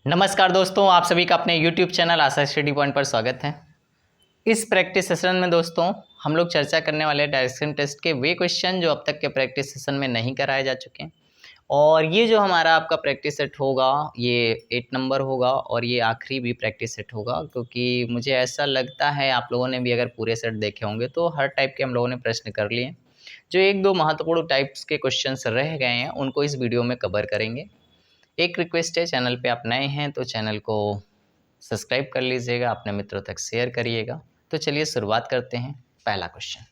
नमस्कार दोस्तों, आप सभी का अपने YouTube चैनल आशा स्टडी पॉइंट पर स्वागत है। इस प्रैक्टिस सेशन में दोस्तों हम लोग चर्चा करने वाले डायरेक्शन टेस्ट के वे क्वेश्चन जो अब तक के प्रैक्टिस सेशन में नहीं कराए जा चुके हैं। और ये जो हमारा आपका प्रैक्टिस सेट होगा ये 8 नंबर होगा और ये आखिरी भी प्रैक्टिस सेट होगा, क्योंकि मुझे ऐसा लगता है आप लोगों ने भी अगर पूरे सेट देखे होंगे तो हर टाइप के हम लोगों ने प्रश्न कर लिए। जो एक दो महत्वपूर्ण टाइप्स के क्वेश्चंस रह गए हैं उनको इस वीडियो में कवर करेंगे। एक रिक्वेस्ट है, चैनल पे आप नए हैं तो चैनल को सब्सक्राइब कर लीजिएगा, अपने मित्रों तक शेयर करिएगा। तो चलिए शुरुआत करते हैं। पहला क्वेश्चन,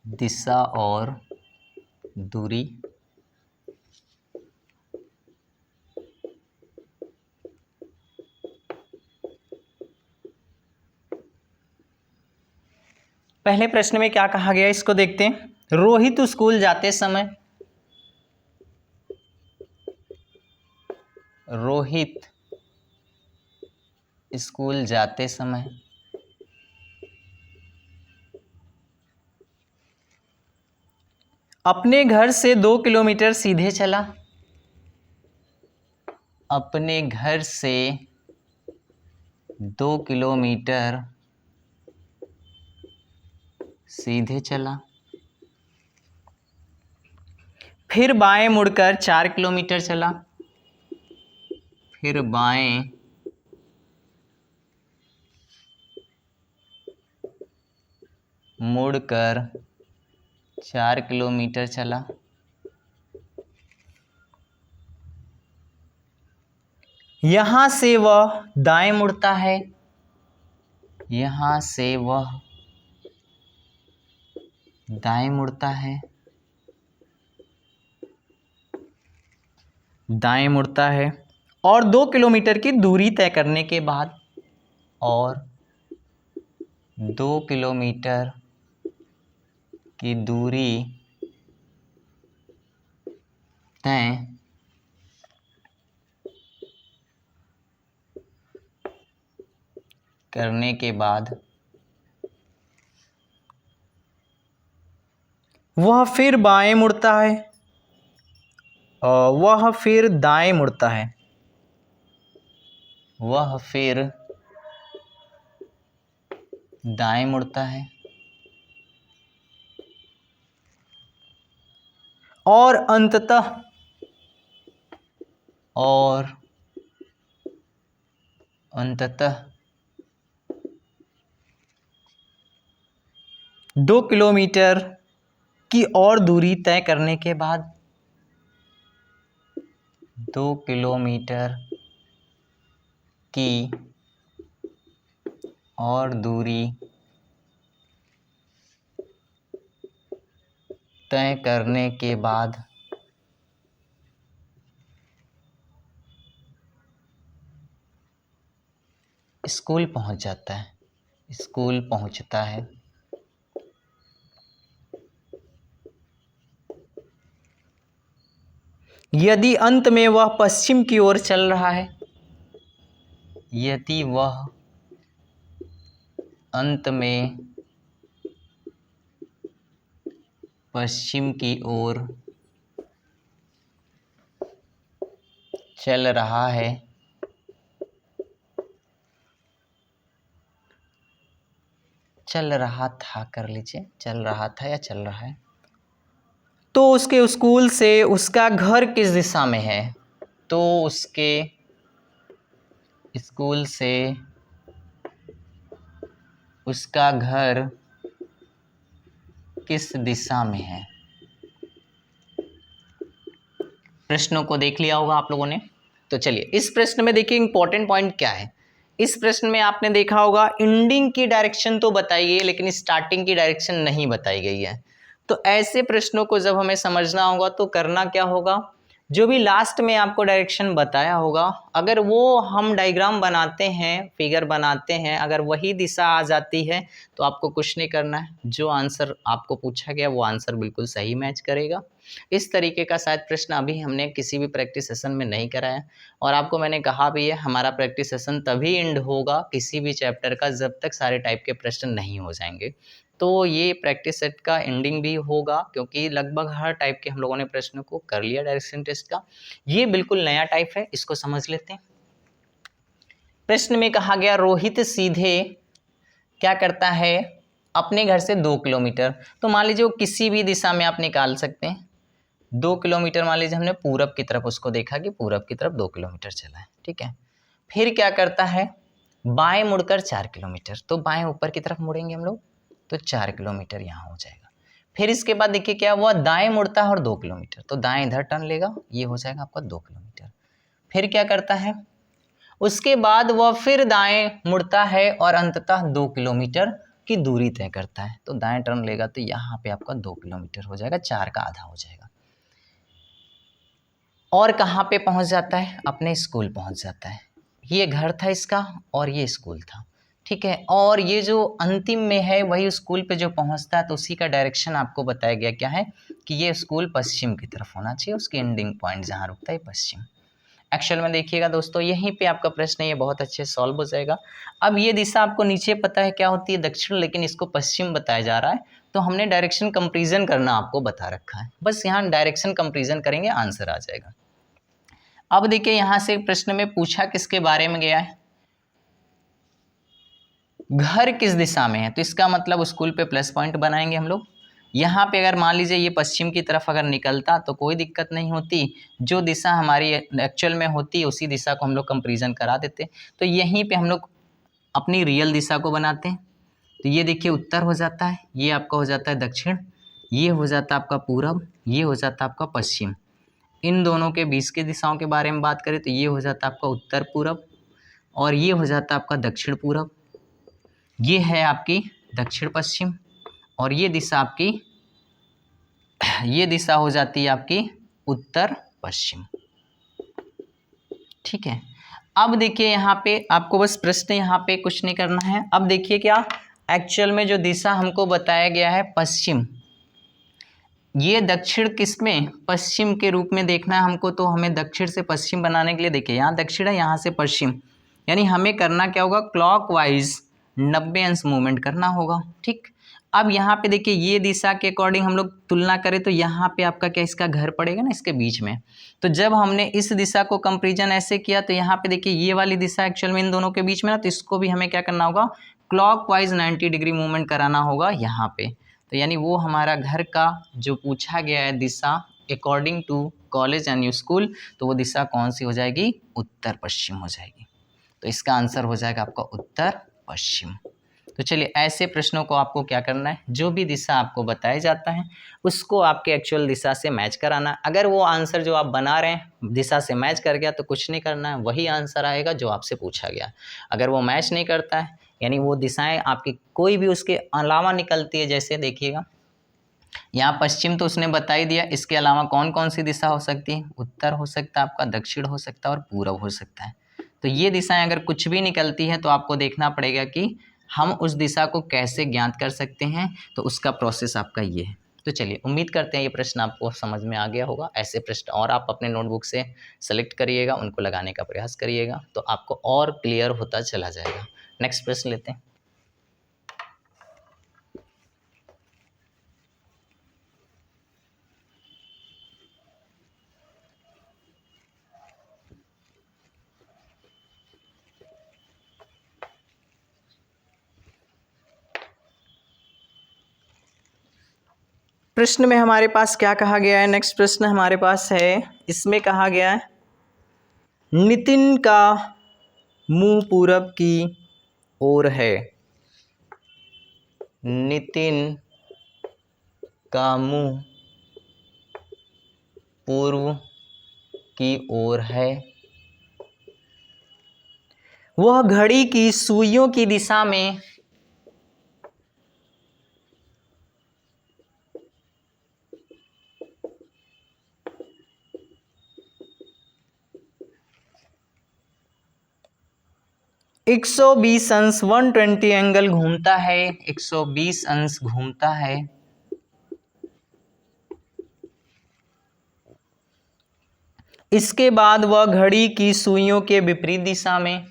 दिशा और दूरी पहले प्रश्न में क्या कहा गया इसको देखते हैं। रोहित स्कूल जाते समय अपने घर से 2 किलोमीटर सीधे चला। अपने घर से 2 किलोमीटर सीधे चला, फिर बाएं मुड़कर 4 किलोमीटर चला। फिर बाएं मुड़कर 4 किलोमीटर चला। यहां से वह दाएं मुड़ता है। यहां से वह दाएं मुड़ता है। दाएं मुड़ता है और 2 किलोमीटर की दूरी तय करने के बाद 2 किलोमीटर की दूरी तय करने के बाद वह फिर बाएं मुड़ता है और वह फिर दाएं मुड़ता है। वह फिर दाएं मुड़ता है और अंततः 2 किलोमीटर की और दूरी तय करने के बाद 2 किलोमीटर की और दूरी तय करने के बाद स्कूल पहुंच जाता है। स्कूल पहुंचता है। यदि अंत में वह पश्चिम की ओर चल रहा है। यदि वह अंत में पश्चिम की ओर चल रहा है चल रहा था, कर लीजिए, चल रहा था या चल रहा है, तो उसके स्कूल से उसका घर किस दिशा में है। तो उसके स्कूल से उसका घर किस दिशा में है। प्रश्नों को देख लिया होगा आप लोगों ने। तो चलिए इस प्रश्न में देखिए इंपॉर्टेंट पॉइंट क्या है। इस प्रश्न में आपने देखा होगा एंडिंग की डायरेक्शन तो बताई गई है लेकिन स्टार्टिंग की डायरेक्शन नहीं बताई गई है। तो ऐसे प्रश्नों को जब हमें समझना होगा तो करना क्या होगा, जो भी लास्ट में आपको डायरेक्शन बताया होगा अगर वो हम डायग्राम बनाते हैं, फिगर बनाते हैं, अगर वही दिशा आ जाती है तो आपको कुछ नहीं करना है। जो आंसर आपको पूछा गया वो आंसर बिल्कुल सही मैच करेगा। इस तरीके का शायद प्रश्न अभी हमने किसी भी प्रैक्टिस सेशन में नहीं कराया और आपको मैंने कहा भी है हमारा प्रैक्टिस सेशन तभी एंड होगा किसी भी चैप्टर का जब तक सारे टाइप के प्रश्न नहीं हो जाएंगे। तो ये प्रैक्टिस सेट का एंडिंग भी होगा, क्योंकि लगभग हर टाइप के हम लोगों ने प्रश्नों को कर लिया डायरेक्शन टेस्ट का। ये बिल्कुल नया टाइप है, इसको समझ लेते हैं। प्रश्न में कहा गया रोहित सीधे क्या करता है अपने घर से 2 किलोमीटर। तो मान लीजिए वो किसी भी दिशा में आप निकाल सकते हैं। 2 किलोमीटर मान लीजिए हमने पूरब की तरफ उसको देखा कि पूरब की तरफ 2 किलोमीटर चला है, ठीक है। फिर क्या करता है, बाएं मुड़कर 4 किलोमीटर। तो बाएं ऊपर की तरफ मुड़ेंगे हम लोग तो 4 किलोमीटर यहाँ हो जाएगा। फिर इसके बाद देखिए क्या हुआ, दाएं मुड़ता है और 2 किलोमीटर, तो दाएं इधर टर्न लेगा, ये हो जाएगा आपका 2 किलोमीटर। फिर क्या करता है, उसके बाद वह फिर दाएं मुड़ता है और अंततः 2 किलोमीटर की दूरी तय करता है। तो दाएं टर्न लेगा तो यहाँ पे आपका 2 किलोमीटर हो जाएगा, 4 का आधा हो जाएगा। और कहाँ पे पहुँच जाता है, अपने स्कूल पहुँच जाता है। ये घर था इसका और ये स्कूल था, ठीक है। और ये जो अंतिम में है वही स्कूल पे जो पहुँचता है, तो उसी का डायरेक्शन आपको बताया गया क्या है कि ये स्कूल पश्चिम की तरफ होना चाहिए, उसकी एंडिंग पॉइंट जहाँ रुकता है पश्चिम। एक्चुअल में देखिएगा दोस्तों, यहीं पे आपका प्रश्न ये बहुत अच्छे सॉल्व हो जाएगा। अब ये दिशा आपको नीचे पता है क्या होती है, दक्षिण, लेकिन इसको पश्चिम बताया जा रहा है, तो हमने डायरेक्शन कंपैरिजन करना आपको बता रखा है। बस यहाँ डायरेक्शन कंपैरिजन करेंगे, आंसर आ जाएगा। अब देखिए यहाँ से प्रश्न में पूछा किसके बारे में गया है, घर किस दिशा में है, तो इसका मतलब स्कूल पे प्लस पॉइंट बनाएंगे हम लोग। यहाँ पे अगर मान लीजिए ये पश्चिम की तरफ अगर निकलता तो कोई दिक्कत नहीं होती, जो दिशा हमारी एक्चुअल में होती उसी दिशा को हम लोग कंपैरिजन करा देते। तो यहीं पे हम लोग अपनी रियल दिशा को बनाते हैं। तो ये देखिए उत्तर हो जाता है, ये आपका हो जाता है दक्षिण, ये हो जाता है आपका पूरब, ये हो जाता है आपका पश्चिम। इन दोनों के बीच की दिशाओं के बारे में बात करें तो ये हो जाता है आपका उत्तर पूरब और ये हो जाता है आपका दक्षिण पूरब। ये है आपकी दक्षिण पश्चिम और ये दिशा आपकी ये दिशा हो जाती है आपकी उत्तर पश्चिम, ठीक है। अब देखिए यहाँ पे आपको बस प्रश्न यहाँ पे कुछ नहीं करना है। अब देखिए क्या एक्चुअल में जो दिशा हमको बताया गया है पश्चिम, ये दक्षिण किस में, पश्चिम के रूप में देखना है हमको। तो हमें दक्षिण से पश्चिम बनाने के लिए देखिए यहाँ दक्षिण है, यहाँ से पश्चिम, यानी हमें करना क्या होगा, क्लॉकवाइज 90 अंश मूवमेंट करना होगा, ठीक। अब यहाँ पे देखिए ये दिशा के अकॉर्डिंग हम लोग तुलना करें तो यहाँ पे आपका क्या, इसका घर पड़ेगा ना इसके बीच में। तो जब हमने इस दिशा को कंपैरिजन ऐसे किया तो यहाँ पे देखिए ये वाली दिशा एक्चुअल में इन दोनों के बीच में ना, तो इसको भी हमें क्या करना होगा, क्लॉकवाइज 90 डिग्री मूवमेंट कराना होगा यहाँ पे। तो यानी वो हमारा घर का जो पूछा गया है दिशा according to college and school, तो वो दिशा कौन सी हो जाएगी, उत्तर पश्चिम हो जाएगी। तो इसका आंसर हो जाएगा आपका उत्तर पश्चिम। तो चलिए ऐसे प्रश्नों को आपको क्या करना है, जो भी दिशा आपको बताया जाता है उसको आपके एक्चुअल दिशा से मैच कराना है। अगर वो आंसर जो आप बना रहे हैं दिशा से मैच कर गया तो कुछ नहीं करना है, वही आंसर आएगा जो आपसे पूछा गया। अगर वो मैच नहीं करता है, यानी वो दिशाएं आपकी कोई भी उसके अलावा निकलती है, जैसे देखिएगा यहाँ पश्चिम तो उसने बता ही दिया, इसके अलावा कौन कौन सी दिशा हो सकती है, उत्तर हो सकता है आपका, दक्षिण हो सकता है और पूरब हो सकता है। तो ये दिशाएं अगर कुछ भी निकलती है तो आपको देखना पड़ेगा कि हम उस दिशा को कैसे ज्ञात कर सकते हैं, तो उसका प्रोसेस आपका ये है। तो चलिए उम्मीद करते हैं ये प्रश्न आपको समझ में आ गया होगा। ऐसे प्रश्न और आप अपने नोटबुक से सेलेक्ट करिएगा, उनको लगाने का प्रयास करिएगा, तो आपको और क्लियर होता चला जाएगा। नेक्स्ट प्रश्न लेते हैं। प्रश्न में हमारे पास क्या कहा गया है, नेक्स्ट प्रश्न हमारे पास है, इसमें कहा गया है नितिन का मुंह पूरब की ओर है। नितिन का मुंह पूर्व की ओर है, वह घड़ी की सुइयों की दिशा में 120 अंश 120 एंगल घूमता है, 120 अंश घूमता है। इसके बाद वह घड़ी की सुइयों के विपरीत दिशा में,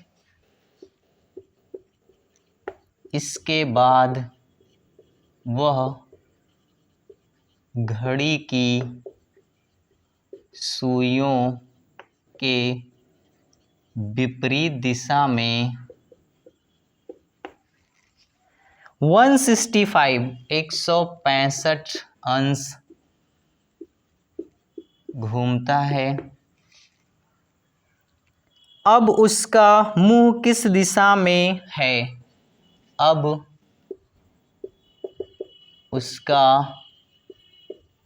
इसके बाद वह घड़ी की सुइयों के विपरीत दिशा में 165 अंश घूमता है। अब उसका मुंह किस दिशा में है? अब उसका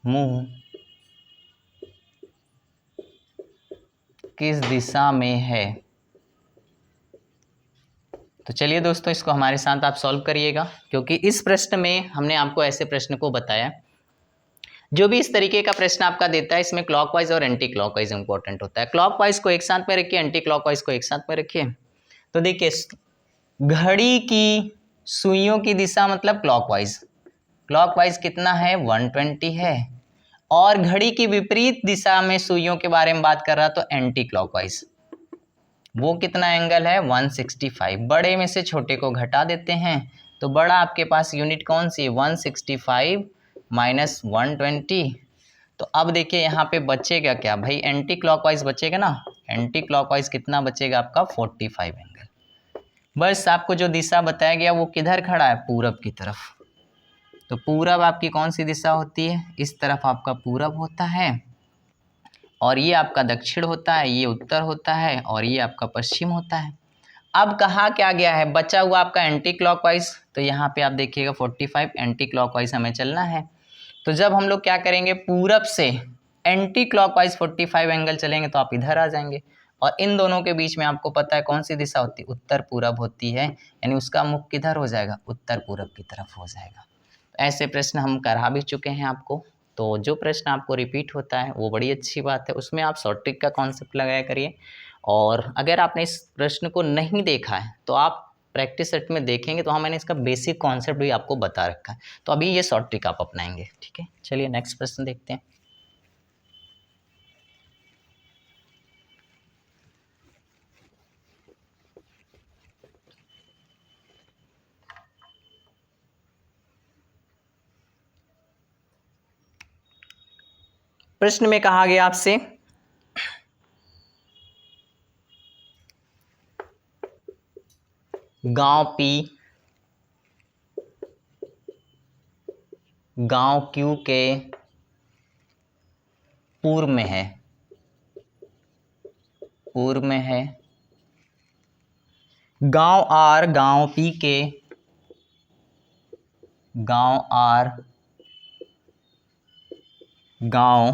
मुंह किस दिशा में है? तो चलिए दोस्तों, इसको हमारे साथ आप सॉल्व करिएगा, क्योंकि इस प्रश्न में हमने आपको ऐसे प्रश्न को बताया। जो भी इस तरीके का प्रश्न आपका देता है, इसमें क्लॉकवाइज और एंटी क्लॉकवाइज इंपॉर्टेंट होता है। क्लॉकवाइज को एक साथ में रखिए, एंटी क्लॉकवाइज को एक साथ में रखिए। तो देखिए, घड़ी की सुइयों की दिशा मतलब क्लॉकवाइज। क्लॉकवाइज कितना है? 120 है। और घड़ी की विपरीत दिशा में सुइयों के बारे में बात कर रहा तो एंटी क्लॉकवाइज, वो कितना एंगल है? 165। बड़े में से छोटे को घटा देते हैं, तो बड़ा आपके पास यूनिट कौन सी है? 165 माइनस 120। तो अब देखिए यहाँ पे बचेगा क्या भाई? एंटी क्लॉकवाइज बचेगा ना। एंटी क्लॉकवाइज कितना बचेगा आपका? 45 एंगल। बस आपको जो दिशा बताया गया वो किधर खड़ा है? पूरब की तरफ। तो पूरब आपकी कौन सी दिशा होती है? इस तरफ आपका पूरब होता है, और ये आपका दक्षिण होता है, ये उत्तर होता है, और ये आपका पश्चिम होता है। अब कहा क्या गया है? बचा हुआ आपका एंटी क्लॉकवाइज। तो यहाँ पे आप देखिएगा 45 एंटी क्लॉकवाइज हमें चलना है। तो जब हम लोग क्या करेंगे, पूरब से एंटी क्लॉकवाइज 45 एंगल चलेंगे तो आप इधर आ जाएंगे, और इन दोनों के बीच में आपको पता है कौन सी दिशा होती है? उत्तर पूरब होती है, यानी उसका मुख किधर हो जाएगा? उत्तर पूरब की तरफ हो जाएगा। ऐसे प्रश्न हम करा भी चुके हैं आपको। तो जो प्रश्न आपको रिपीट होता है वो बड़ी अच्छी बात है, उसमें आप शॉर्ट ट्रिक का कॉन्सेप्ट लगाया करिए। और अगर आपने इस प्रश्न को नहीं देखा है तो आप प्रैक्टिस सेट में देखेंगे, तो हाँ मैंने इसका बेसिक कॉन्सेप्ट भी आपको बता रखा है। तो अभी ये शॉर्ट ट्रिक आप अपनाएंगे, ठीक है। चलिए नेक्स्ट प्रश्न देखते हैं। प्रश्न में कहा गया आपसे, गांव पी गांव क्यू के पूर्व में है, पूर्व में है। गांव आर गांव पी के, गांव आर गांव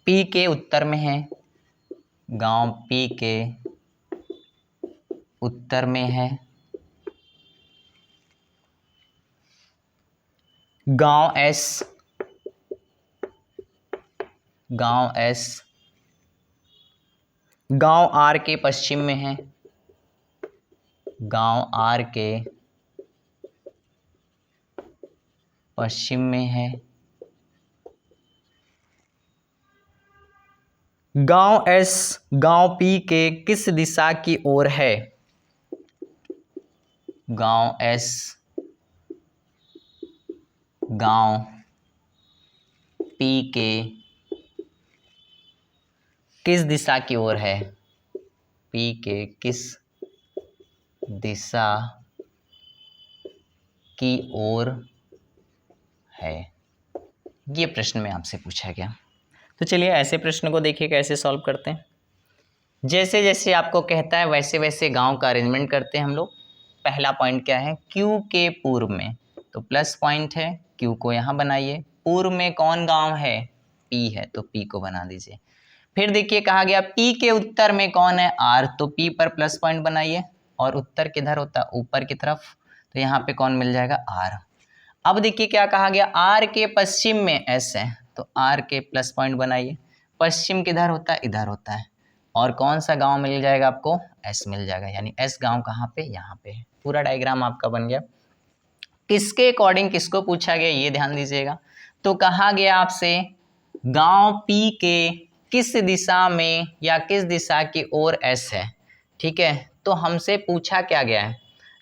पी के उत्तर में है, गांव पी के उत्तर में है। गांव एस, गांव एस गांव आर के पश्चिम में है, गांव आर के पश्चिम में है। गांव एस गांव पी के किस दिशा की ओर है? गांव एस गांव पी के किस दिशा की ओर है? पी के किस दिशा की ओर है, ये प्रश्न में आपसे पूछा गया। तो चलिए ऐसे प्रश्न को देखिए कैसे सॉल्व करते हैं। जैसे जैसे आपको कहता है वैसे वैसे गांव का अरेंजमेंट करते हैं हम लोग। पहला पॉइंट क्या है? क्यू के पूर्व में, तो प्लस पॉइंट है, क्यू को यहाँ बनाइए। पूर्व में कौन गांव है? पी है, तो पी को बना दीजिए। फिर देखिए कहा गया पी के उत्तर में कौन है? आर, तो पी पर प्लस पॉइंट बनाइए। और उत्तर किधर होता है? ऊपर की तरफ, तो यहाँ पे कौन मिल जाएगा? आर। अब देखिए क्या कहा गया, आर के पश्चिम में एस है, तो आर के प्लस पॉइंट बनाइए। पश्चिम किधर होता है? इधर होता है। और कौन सा गांव मिल जाएगा आपको? एस मिल जाएगा, यानी एस गांव कहाँ पे? यहाँ पे है। पूरा डायग्राम आपका बन गया। किसके अकॉर्डिंग किसको पूछा गया ये ध्यान दीजिएगा। तो कहा गया आपसे गांव पी के किस दिशा में या किस दिशा की ओर एस है, ठीक है। तो हमसे पूछा क्या गया है,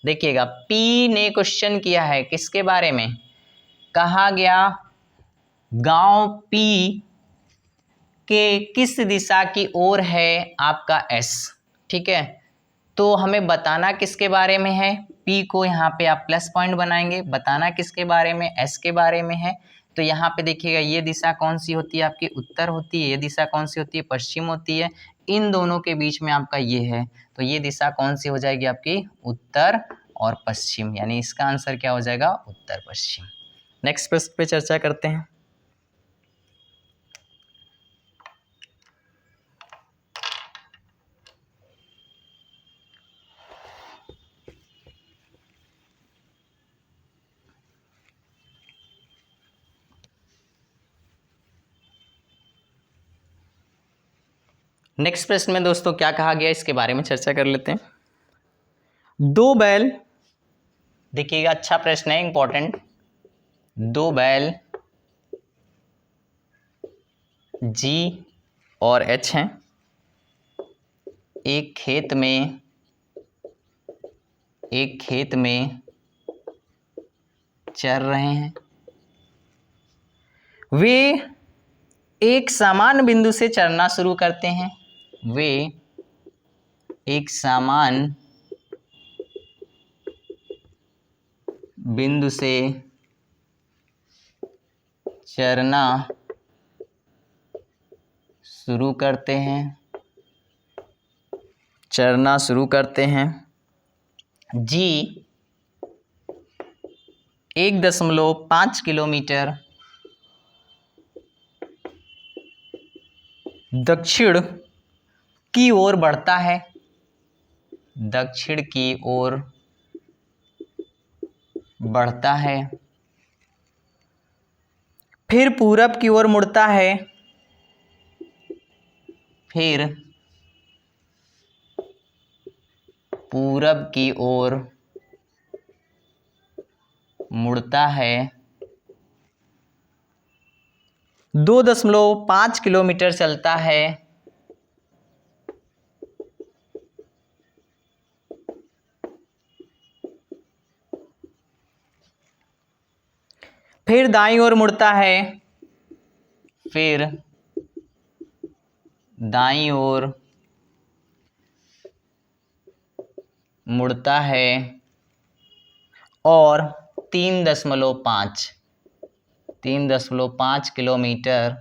देखिएगा पी ने क्वेश्चन किया है किसके बारे में? कहा गया गांव पी के किस दिशा की ओर है आपका एस। ठीक है, तो हमें बताना किसके बारे में है, पी को यहाँ पे आप प्लस पॉइंट बनाएंगे, बताना किसके बारे में, एस के बारे में है। तो यहाँ पे देखिएगा ये दिशा कौन सी होती है आपकी, उत्तर होती है, ये दिशा कौन सी होती है, पश्चिम होती है। इन दोनों के बीच में आपका ये है, तो ये दिशा कौन सी हो जाएगी आपकी, उत्तर और पश्चिम, यानी इसका आंसर क्या हो जाएगा, उत्तर पश्चिम। नेक्स्ट प्रश्न पे चर्चा करते हैं। नेक्स्ट प्रश्न में दोस्तों क्या कहा गया इसके बारे में चर्चा कर लेते हैं। दो बैल, देखिएगा अच्छा प्रश्न है, इंपॉर्टेंट। दो बैल जी और एच हैं, एक खेत में चर रहे हैं। वे एक समान बिंदु से चरना शुरू करते हैं, वे एक समान बिंदु से चरना शुरू करते हैं, चरना शुरू करते हैं। जी 1.5 किलोमीटर दक्षिण की ओर बढ़ता है, दक्षिण की ओर बढ़ता है, फिर पूरब की ओर मुड़ता है, फिर पूरब की ओर मुड़ता है। 2.5 किलोमीटर चलता है, फिर दाईं ओर मुड़ता है, फिर दाईं ओर मुड़ता है और 3.5 किलोमीटर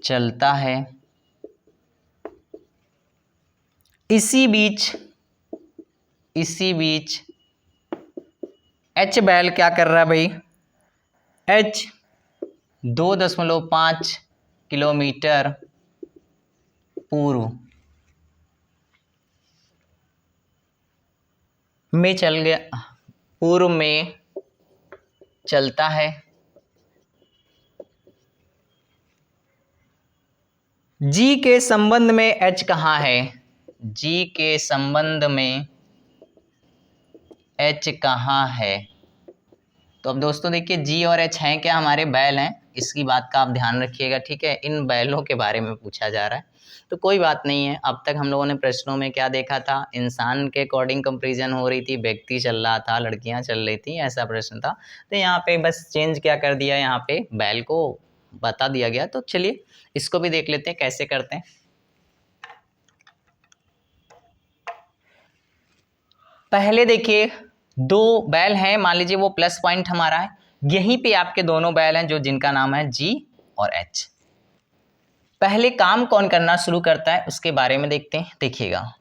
चलता है। इसी बीच एच बैल क्या कर रहा है भाई, एच 2.5 किलोमीटर पूर्व में चल गया, पूर्व में चलता है। जी के संबंध में एच कहाँ है, जी के संबंध में एच कहाँ है। तो अब दोस्तों देखिए जी और एच हैं क्या, हमारे बैल हैं, इसकी बात का आप ध्यान रखिएगा। ठीक है, इन बैलों के बारे में पूछा जा रहा है, तो कोई बात नहीं है। अब तक हम लोगों ने प्रश्नों में क्या देखा था, इंसान के अकॉर्डिंग कंपैरिजन हो रही थी, व्यक्ति चल रहा था, लड़कियां चल रही थी, ऐसा प्रश्न था। तो यहाँ पे बस चेंज क्या कर दिया, यहाँ पे बैल को बता दिया गया। तो चलिए इसको भी देख लेते हैं कैसे करते हैं। पहले देखिए दो बैल हैं, मान लीजिए वो प्लस पॉइंट हमारा है, यहीं पे आपके दोनों बैल हैं जो जिनका नाम है जी और एच। पहले काम कौन करना शुरू करता है उसके बारे में देखते हैं। देखिएगा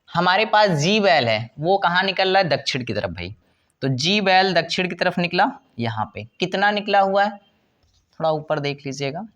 हमारे पास जी बैल है, वो कहाँ निकल रहा है, दक्षिण की तरफ भाई। तो जी बैल दक्षिण की तरफ निकला, यहाँ पे कितना निकला हुआ है, थोड़ा ऊपर देख लीजिएगा,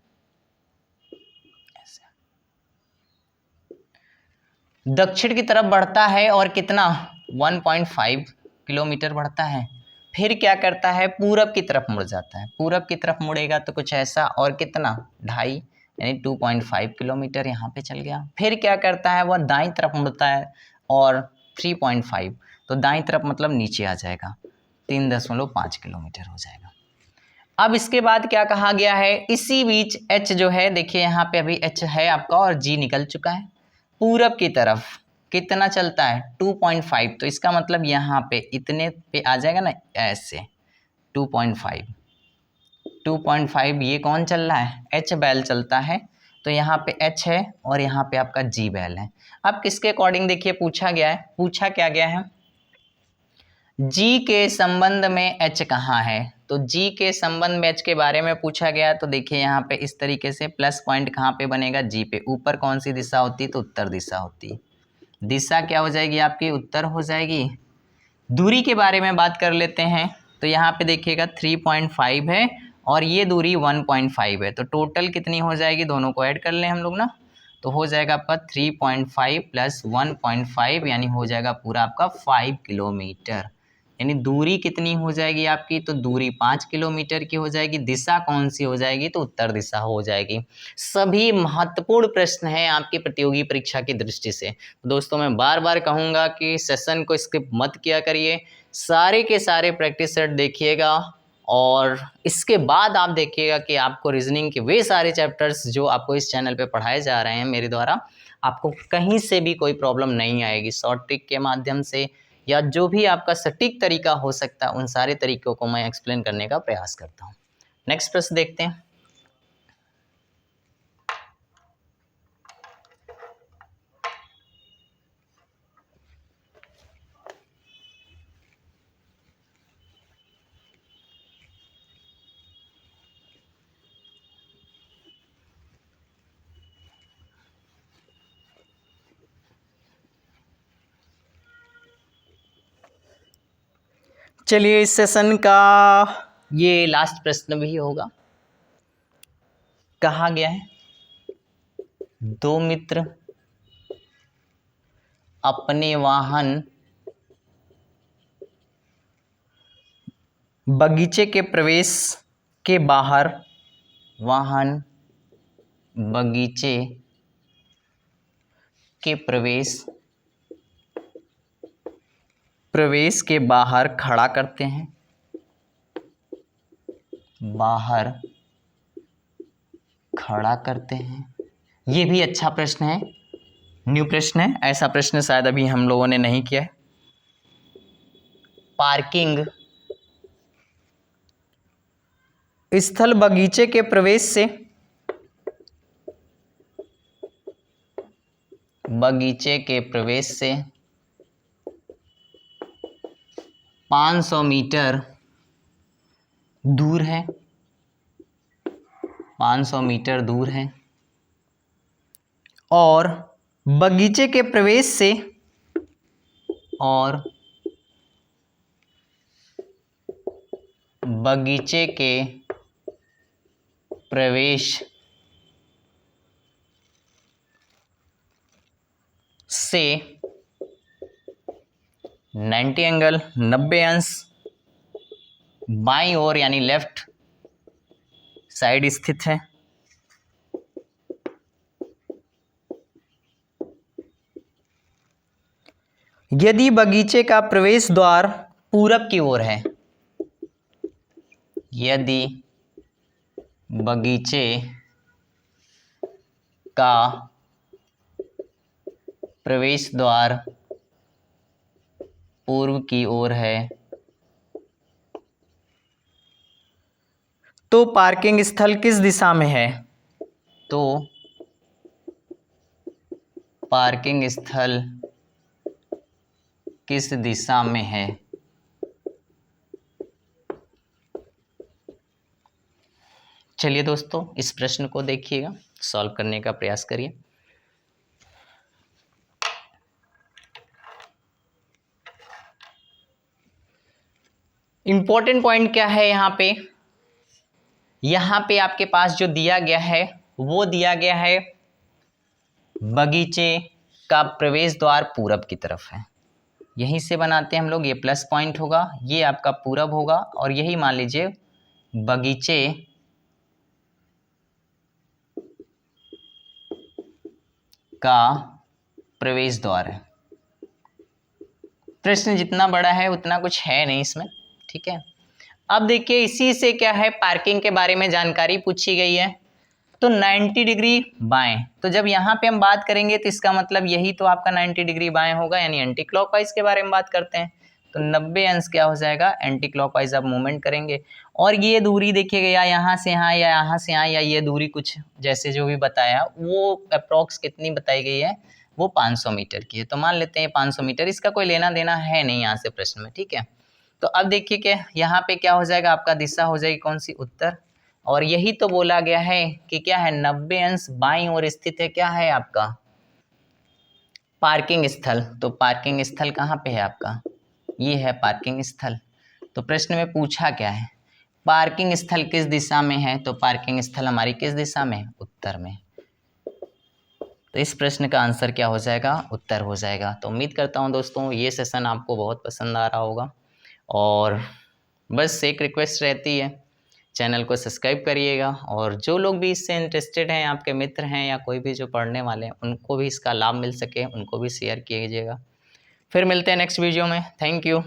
दक्षिण की तरफ बढ़ता है और कितना 1.5 किलोमीटर बढ़ता है। फिर क्या करता है, पूरब की तरफ मुड़ जाता है, पूरब की तरफ मुड़ेगा तो कुछ ऐसा, और कितना 2.5 यानी 2.5 किलोमीटर यहाँ पे चल गया। फिर क्या करता है, वह दाईं तरफ मुड़ता है और 3.5, तो दाईं तरफ मतलब नीचे आ जाएगा, 3.5 किलोमीटर हो जाएगा। अब इसके बाद क्या कहा गया है, इसी बीच एच जो है, देखिए यहाँ पे अभी एच है आपका और जी निकल चुका है पूरब की तरफ, कितना चलता है 2.5, तो इसका मतलब यहाँ पे इतने पे आ जाएगा ना, ऐसे 2.5 ये कौन चल रहा है, एच बैल चलता है, तो यहाँ पे एच है और यहाँ पे आपका जी बैल है। अब किसके अकॉर्डिंग देखिए पूछा गया है, पूछा क्या गया है, जी के संबंध में एच कहाँ है, तो जी के संबंध में एच के बारे में पूछा गया। तो देखिए यहाँ पे इस तरीके से प्लस पॉइंट कहाँ पे बनेगा, जी पे, ऊपर कौन सी दिशा होती है, तो उत्तर दिशा होती है, दिशा क्या हो जाएगी आपकी, उत्तर हो जाएगी। दूरी के बारे में बात कर लेते हैं, तो यहाँ पे देखिएगा 3.5 है और ये दूरी 1.5 है, तो टोटल कितनी हो जाएगी, दोनों को ऐड कर लें हम लोग ना, तो हो जाएगा आपका 3.5 प्लस 1.5 यानी हो जाएगा पूरा आपका 5 किलोमीटर। यानी दूरी कितनी हो जाएगी आपकी, तो दूरी 5 किलोमीटर की हो जाएगी। दिशा कौन सी हो जाएगी, तो उत्तर दिशा हो जाएगी। सभी महत्वपूर्ण प्रश्न हैं आपकी प्रतियोगी परीक्षा की दृष्टि से। दोस्तों मैं बार बार कहूँगा कि सेशन को स्किप मत किया करिए, सारे के सारे प्रैक्टिस सेट देखिएगा और इसके बाद आप देखिएगा कि आपको रीजनिंग के वे सारे चैप्टर्स जो आपको इस चैनल पे पढ़ाए जा रहे हैं मेरे द्वारा, आपको कहीं से भी कोई प्रॉब्लम नहीं आएगी। शॉर्ट ट्रिक के माध्यम से या जो भी आपका सटीक तरीका हो सकता है, उन सारे तरीकों को मैं एक्सप्लेन करने का प्रयास करता हूँ। नेक्स्ट प्रश्न देखते हैं। चलिए इस सेशन का ये लास्ट प्रश्न भी होगा। कहा गया है, दो मित्र अपने वाहन बगीचे के प्रवेश के बाहर, वाहन बगीचे के प्रवेश के बाहर खड़ा करते हैं, बाहर खड़ा करते हैं। ये भी अच्छा प्रश्न है, न्यू प्रश्न है, ऐसा प्रश्न शायद अभी हम लोगों ने नहीं किया है। पार्किंग स्थल बगीचे के प्रवेश से, बगीचे के प्रवेश से 500 मीटर दूर है, 500 मीटर दूर है, और बगीचे के प्रवेश से, और बगीचे के प्रवेश से 90 एंगल 90 अंश बाईं ओर यानी लेफ्ट साइड स्थित है। यदि बगीचे का प्रवेश द्वार पूरब की ओर है, यदि बगीचे का प्रवेश द्वार पूर्व की ओर है, तो पार्किंग स्थल किस दिशा में है, तो पार्किंग स्थल किस दिशा में है। चलिए दोस्तों इस प्रश्न को देखिएगा, सॉल्व करने का प्रयास करिए। इंपॉर्टेंट पॉइंट क्या है यहाँ पे, यहाँ पे आपके पास जो दिया गया है वो दिया गया है बगीचे का प्रवेश द्वार पूरब की तरफ है। यहीं से बनाते हैं हम लोग, ये प्लस पॉइंट होगा, ये आपका पूरब होगा और यही मान लीजिए बगीचे का प्रवेश द्वार है। प्रश्न जितना बड़ा है उतना कुछ है नहीं इसमें, ठीक है। अब देखिए इसी से क्या है, पार्किंग के बारे में जानकारी पूछी गई है। तो 90 डिग्री बाएं। तो जब यहाँ पे हम बात करेंगे तो इसका मतलब यही तो आपका 90 डिग्री बाएं होगा, यानी एंटी क्लॉकवाइज के बारे में बात करते हैं। तो 90 अंश क्या हो जाएगा, एंटी क्लॉकवाइज आप मूवमेंट करेंगे। और ये दूरी देखिएगा, या यहाँ से यहाँ या यहाँ से यहाँ, या ये दूरी कुछ जैसे जो भी बताया वो अप्रॉक्स कितनी बताई गई है, वो 500 मीटर की है। तो मान लेते हैं 500 मीटर, इसका कोई लेना देना है नहीं यहाँ से प्रश्न में, ठीक है। तो अब देखिए कि यहाँ पे क्या हो जाएगा, आपका दिशा हो जाएगी कौन सी, उत्तर। और यही तो बोला गया है कि क्या है, 90 अंश बाईं ओर स्थित है, क्या है आपका, पार्किंग स्थल। तो पार्किंग स्थल कहाँ पे है आपका, ये है पार्किंग स्थल। तो प्रश्न में पूछा क्या है, पार्किंग स्थल किस दिशा में है, तो पार्किंग स्थल हमारी किस दिशा में, उत्तर में। तो इस प्रश्न का आंसर क्या हो जाएगा, उत्तर हो जाएगा। तो उम्मीद करता हूँ दोस्तों ये सेशन आपको बहुत पसंद आ रहा होगा, और बस एक रिक्वेस्ट रहती है, चैनल को सब्सक्राइब करिएगा, और जो लोग भी इससे इंटरेस्टेड हैं, आपके मित्र हैं या कोई भी जो पढ़ने वाले हैं, उनको भी इसका लाभ मिल सके, उनको भी शेयर कीजिएगा। फिर मिलते हैं नेक्स्ट वीडियो में। Thank you.